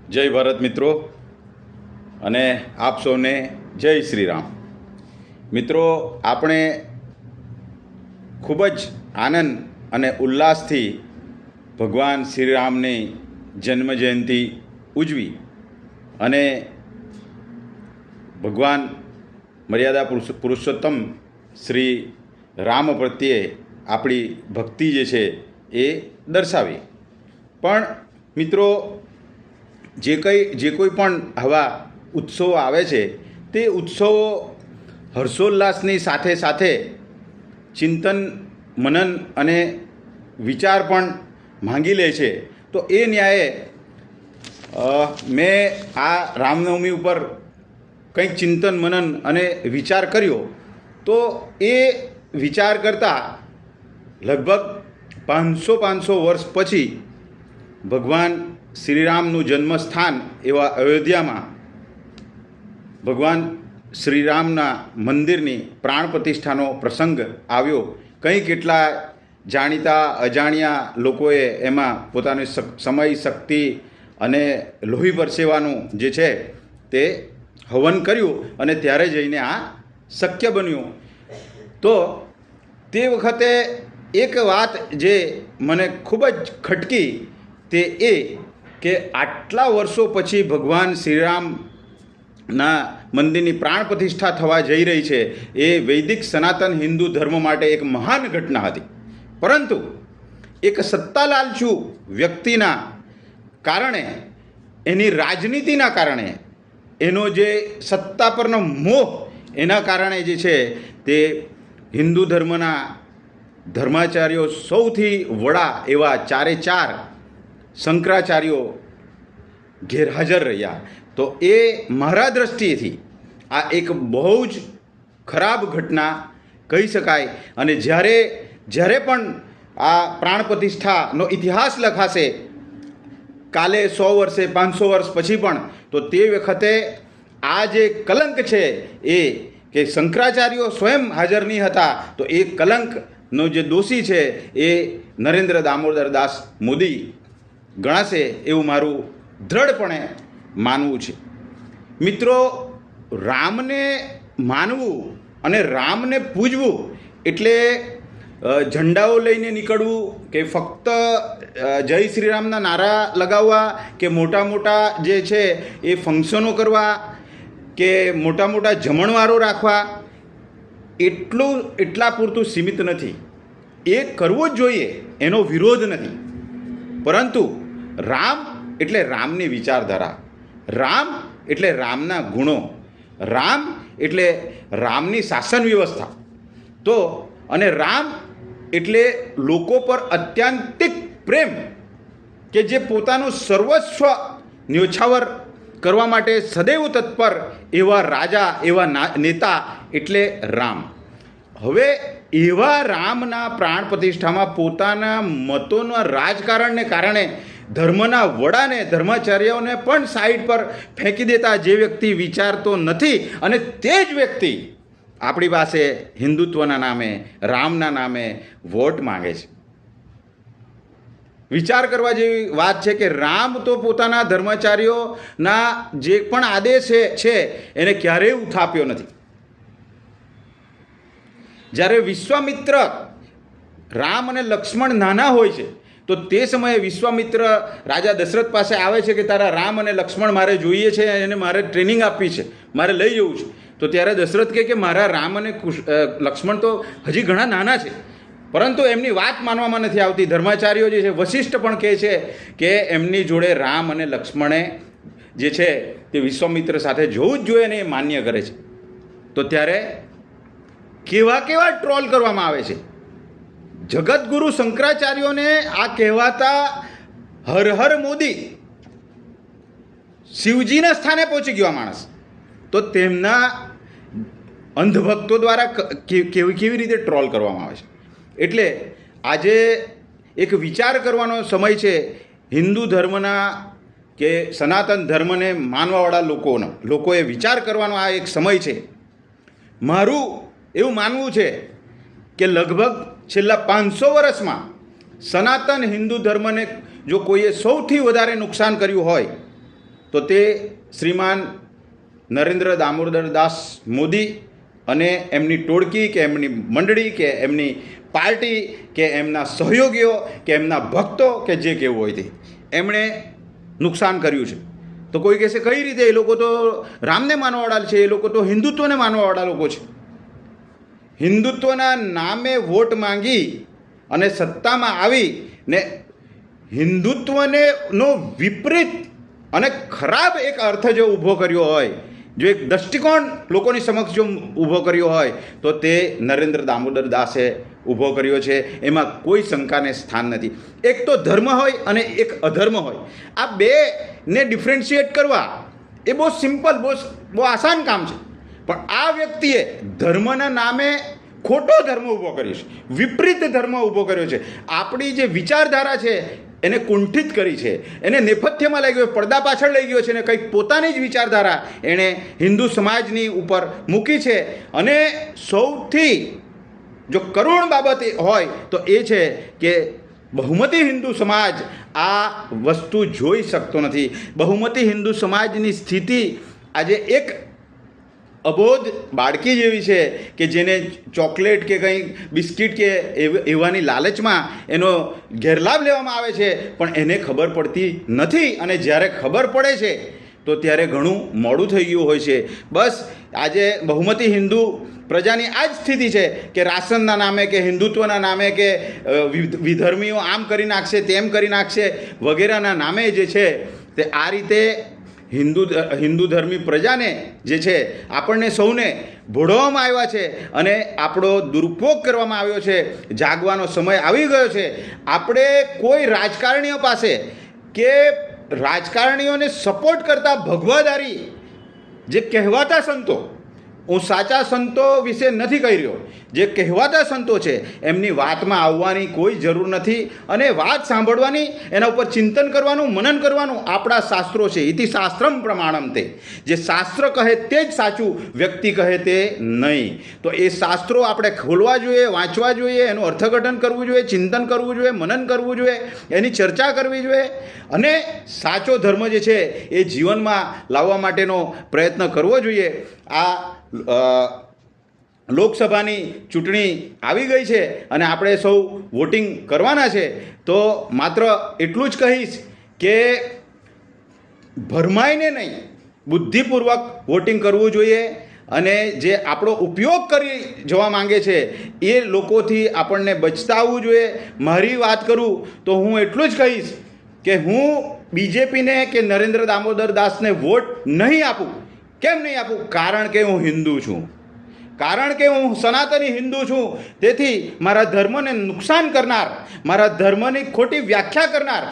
જય ભારત મિત્રો અને આપ સૌને જય શ્રી રામ. મિત્રો, આપણે ખૂબ જ આનંદ અને ઉલ્લાસથી ભગવાન શ્રીરામની જન્મજયંતિ ઉજવી અને ભગવાન મર્યાદા પુરુષોત્તમ શ્રી રામ પ્રત્યે આપણી ભક્તિ જે છે એ દર્શાવી. પણ મિત્રો, જે કોઈ પણ આવા ઉત્સવો આવે છે તે ઉત્સવો હર્ષોલ્લાસની સાથે સાથે ચિંતન મનન અને વિચાર પણ માંગી લે છે. તો એ ન્યાયે મેં આ રામનવમી ઉપર કંઈક ચિંતન મનન અને વિચાર કર્યો. તો એ વિચાર કરતાં લગભગ 500 વર્ષ પછી ભગવાન શ્રીરામનું જન્મસ્થાન એવા અયોધ્યામાં ભગવાન શ્રીરામના મંદિરની પ્રાણ પ્રતિષ્ઠાનો પ્રસંગ આવ્યો. કંઈ કેટલા જાણીતા અજાણ્યા લોકોએ એમાં પોતાની સમય, શક્તિ અને લોહી પરસેવાનું જે છે તે હવન કર્યું અને ત્યારે જઈને આ શક્ય બન્યું. તો તે વખતે એક વાત જે મને ખૂબ જ ખટકી તે એ કે આટલા વર્ષો પછી ભગવાન શ્રીરામના મંદિરની પ્રાણ પ્રતિષ્ઠા થવા જઈ રહી છે. એ વૈદિક સનાતન હિન્દુ ધર્મ માટે એક મહાન ઘટના હતી. પરંતુ એક સત્તાલાલચુ વ્યક્તિના કારણે, એની રાજનીતિના કારણે, એનો જે સત્તા પરનો મોહ, એના કારણે જે છે તે હિન્દુ ધર્મના ધર્માચાર્યો સૌથી વડા એવા 4 શંકરાચાર્યો ગેરહાજર રહ્યા. તો એ મારા દૃષ્ટિએથી આ એક બહુ જ ખરાબ ઘટના કહી શકાય. અને જ્યારે પણ આ પ્રાણ પ્રતિષ્ઠાનો ઇતિહાસ લખાશે કાલે 100 વર્ષે 500 વર્ષ પછી પણ, તો તે વખતે આ જે કલંક છે એ કે શંકરાચાર્યો સ્વયં હાજર નહીં હતા, તો એ કલંકનો જે દોષી છે એ નરેન્દ્ર દામોદર દાસ મોદી ગણાશે એવું મારું દ્રઢપણે માનવું છે. મિત્રો, રામને માનવું અને રામને પૂજવું એટલે ઝંડાઓ લઈને નીકળવું કે ફક્ત જય શ્રીરામના નારા લગાવવા કે મોટા જે છે એ ફંક્શનો કરવા કે મોટા જમણવારો રાખવા એટલા પૂરતું સીમિત નથી. એ કરવું જ જોઈએ, એનો વિરોધ નથી. પરંતુ રામ એટલે રામની વિચારધારા, રામ એટલે રામના ગુણો, રામ એટલે રામની શાસન વ્યવસ્થા. તો અને રામ એટલે લોકો પર અત્યાંતિક પ્રેમ કે જે પોતાનું સર્વસ્વ ન્યોછાવર કરવા માટે સદૈવ તત્પર એવા રાજા, એવા નેતા એટલે રામ. હવે એવા રામના પ્રાણ પ્રતિષ્ઠામાં પોતાના મતોના રાજકારણને કારણે ધર્મના વડાને, ધર્માચાર્યોને પણ સાઈડ પર ફેંકી દેતા જે વ્યક્તિ વિચારતો નથી, અને તે જ વ્યક્તિ આપણી પાસે હિન્દુત્વના નામે, રામના નામે વોટ માંગે છે. વિચાર કરવા જેવી વાત છે કે રામ તો પોતાના ધર્માચાર્યોના જે પણ આદેશ છે એને ક્યારેય ઉથાપ્યો નથી. જ્યારે વિશ્વામિત્ર, રામ અને લક્ષ્મણ નાના હોય છે, તો તે સમયે વિશ્વામિત્ર રાજા દશરથ પાસે આવે છે કે તારા રામ અને લક્ષ્મણ મારે જોઈએ છે, એને મારે ટ્રેનિંગ આપવી છે, મારે લઈ જવું છે. તો ત્યારે દશરથ કહે કે મારા રામ અને લક્ષ્મણ તો હજી ઘણા નાના છે, પરંતુ એમની વાત માનવામાં નથી આવતી. ધર્માચાર્યો જે છે, વશિષ્ઠ પણ કહે છે કે એમની જોડે રામ અને લક્ષ્મણે જે છે તે વિશ્વામિત્ર સાથે જોવું જ જોઈએ, અને એ માન્ય કરે છે. તો ત્યારે કેવા ટ્રોલ કરવામાં આવે છે. જગતગુરુ શંકરાચાર્યોને આ કહેવાતા હર હર મોદી, શિવજીના સ્થાને પહોંચી ગયો આ માણસ. તો તેમના અંધભક્તો દ્વારા કેવી રીતે ટ્રોલ કરવામાં આવે છે. એટલે આજે એક વિચાર કરવાનો સમય છે. હિન્દુ ધર્મના કે સનાતન ધર્મને માનવાવાળા લોકોએ વિચાર કરવાનો આ એક સમય છે. મારું એવું માનવું છે કે લગભગ છેલ્લા 500 વર્ષમાં સનાતન હિન્દુ ધર્મને જો કોઈએ સૌથી વધારે નુકસાન કર્યું હોય તો તે શ્રીમાન નરેન્દ્ર દામોદર દાસ મોદી અને એમની ટોળકી કે એમની મંડળી કે એમની પાર્ટી કે એમના સહયોગીઓ કે એમના ભક્તો કે જે કહેવું હોય તે એમણે નુકસાન કર્યું છે. તો કોઈ કહેશે કઈ રીતે? એ લોકો તો રામને માનવાવાળા છે, એ લોકો તો હિન્દુત્વને માનવાવાળા લોકો છે. હિન્દુત્વના નામે વોટ માંગી અને સત્તામાં આવી ને હિન્દુત્વને નો વિપરીત અને ખરાબ એક અર્થ જો ઊભો કર્યો હોય, જો એક દૃષ્ટિકોણ લોકોની સમક્ષ જો ઊભો કર્યો હોય તો તે નરેન્દ્ર દામોદર દાસે ઊભો કર્યો છે. એમાં કોઈ શંકાને સ્થાન નથી. એક તો ધર્મ હોય અને એક અધર્મ હોય. આ બેને ડિફરન્શિએટ કરવા એ બહુ સિમ્પલ, બહુ આસાન કામ છે. પણ આ વ્યક્તિએ ધર્મના નામે ખોટો ધર્મ ઊભો કર્યો છે, વિપરીત ધર્મ ઊભો કર્યો છે. આપણી જે વિચારધારા છે એને કુંઠિત કરી છે, એને નેપથ્યમાં લઈ ગયો, પડદા પાછળ લઈ ગયો છે ને કંઈક પોતાની જ વિચારધારા એણે હિન્દુ સમાજની ઉપર મૂકી છે. અને સૌથી જો કરુણ બાબત હોય તો એ છે કે બહુમતી હિન્દુ સમાજ આ વસ્તુ જોઈ શકતો નથી. બહુમતી હિન્દુ સમાજની સ્થિતિ આજે એક અબોધ બાળકી જેવી છે કે જેને ચોકલેટ કે કંઈ બિસ્કિટ કે એવાની લાલચમાં એનો ગેરલાભ લેવામાં આવે છે, પણ એને ખબર પડતી નથી. અને જ્યારે ખબર પડે છે તો ત્યારે ઘણું મોડું થઈ ગયું હોય છે. બસ આજે બહુમતી હિન્દુ પ્રજાની આ જ સ્થિતિ છે કે રાશનના નામે કે હિન્દુત્વના નામે કે વિધર્મીઓ આમ કરી નાખશે, તેમ કરી નાખશે વગેરેના નામે જે છે તે આ રીતે હિન્દુ ધર્મી પ્રજાને જે છે આપણને સૌને ભોળવવામાં આવ્યા છે અને આપણો દુરુપયોગ કરવામાં આવ્યો છે. જાગવાનો સમય આવી ગયો છે. આપણે કોઈ રાજકારણીઓ પાસે કે રાજકારણીઓને સપોર્ટ કરતા ભગવાદારી જે કહેવાતા સંતો, હું સાચા સંતો વિશે નથી કહી રહ્યો, જે કહેવાતા સંતો છે એમની વાતમાં આવવાની કોઈ જરૂર નથી. અને વાત સાંભળવાની, એના ઉપર ચિંતન કરવાનું, મનન કરવાનું. આપણા શાસ્ત્રો છે, ઇતિ શાસ્ત્રમ પ્રમાણમ તે, જે શાસ્ત્ર કહે તે જ સાચું, વ્યક્તિ કહે તે નહીં. તો એ શાસ્ત્રો આપણે ખોલવા જોઈએ, વાંચવા જોઈએ, એનું અર્થઘટન કરવું જોઈએ, ચિંતન કરવું જોઈએ, મનન કરવું જોઈએ, એની ચર્ચા કરવી જોઈએ અને સાચો ધર્મ જે છે એ જીવનમાં લાવવા માટેનો પ્રયત્ન કરવો જોઈએ. આ લોકસભાની ચૂંટણી આવી ગઈ છે અને આપણે સૌ વોટિંગ કરવાના છે. તો માત્ર એટલું જ કહીશ કે ભરમાઈને નહીં, બુદ્ધિપૂર્વક વોટિંગ કરવું જોઈએ. અને જે આપણો ઉપયોગ કરી જવા માંગે છે એ લોકોથી આપણને બચતા આવવું જોઈએ. મારી વાત કરું તો હું એટલું જ કહીશ કે હું બીજેપીને કે નરેન્દ્ર દામોદર દાસને વોટ નહીં આપું. કેમ નહીં આપું? કારણ કે હું હિન્દુ છું, કારણ કે હું સનાતની હિન્દુ છું. તેથી મારા ધર્મને નુકસાન કરનાર, મારા ધર્મની ખોટી વ્યાખ્યા કરનાર,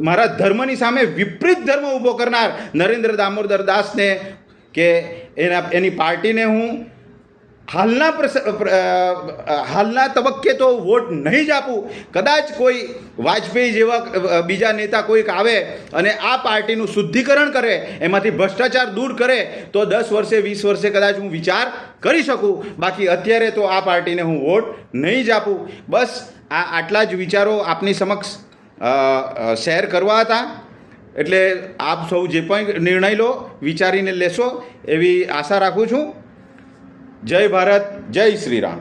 મારા ધર્મની સામે વિપરીત ધર્મ ઊભો કરનાર નરેન્દ્ર દામોદર દાસને કે એની પાર્ટીને હું હાલના તબક્કે તો વોટ નહીં જ આપું. કદાચ કોઈ વાજપેયી જેવા બીજા નેતા કોઈક આવે અને આ પાર્ટીનું શુદ્ધિકરણ કરે, એમાંથી ભ્રષ્ટાચાર દૂર કરે તો 10 વર્ષે 20 વર્ષે કદાચ હું વિચાર કરી શકું. બાકી અત્યારે તો આ પાર્ટીને હું વોટ નહીં જ આપું. બસ આટલા જ વિચારો આપની સમક્ષ શેર કરવા હતા. એટલે આપ સૌ જે પણ નિર્ણય લો વિચારીને લેશો એવી આશા રાખું છું. જય ભારત, જય શ્રી રામ.